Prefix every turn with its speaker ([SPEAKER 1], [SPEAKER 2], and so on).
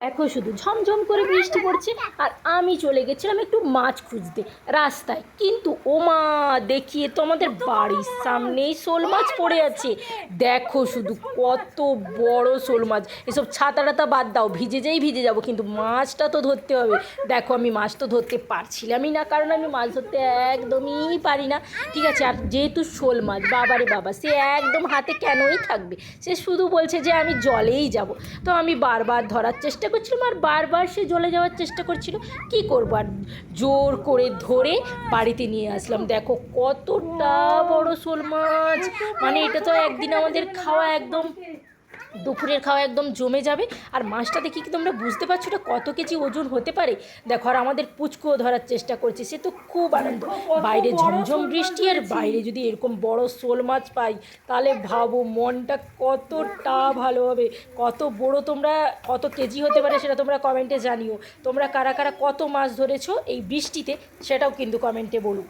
[SPEAKER 1] দেখো শুধু ঝমঝম করে বৃষ্টি পড়ছে আর আমি চলে গেছিলাম একটু মাছ খুঁজতে রাস্তায়, কিন্তু ও মা, দেখিয়ে তো আমাদের বাড়ির সামনেই শোল মাছ পড়ে আছে। দেখো শুধু কত বড় শোল মাছ। এসব ছাতা টাতা বাদ দাও, ভিজে যাবো, কিন্তু মাছটা তো ধরতে হবে। দেখো আমি মাছ তো ধরতে পারছিলামই না, কারণ আমি মাছ ধরতে একদমই পারি না। ঠিক আছে, আর যেহেতু শোল মাছ, বাবারে বাবা, সে একদম হাতে কেনই থাকবে, সে শুধু বলছে যে আমি জলেই যাব। তো আমি বারবার ধরার চেষ্টা করছিলাম আর বারবার সে জ্বলে যাওয়ার চেষ্টা করছিল। কি করবো আর, জোর করে ধরে বাড়িতে নিয়ে আসলাম। দেখো কতটা বড় শোল মাছ, মানে এটা তো একদিন আমাদের খাওয়া একদম, দুপুরের খাওয়া একদম জমে যাবে। আর মাছটা দেখি কি তোমরা বুঝতে পারছো এটা কত কেজি ওজন হতে পারে? দেখো, আর আমাদের পুচকুও ধরার চেষ্টা করছে, সে তো খুব আনন্দ। বাইরে ঝমঝম বৃষ্টি আর বাইরে যদি এরকম বড় শোল মাছ পাই, তাহলে ভাবো মনটা কতটা ভালো হবে। কত বড়, তোমরা কত কেজি হতে পারে সেটা তোমরা কমেন্টে জানিও। তোমরা কারা কারা কত মাছ ধরেছো এই বৃষ্টিতে, সেটাও কিন্তু কমেন্টে বলো।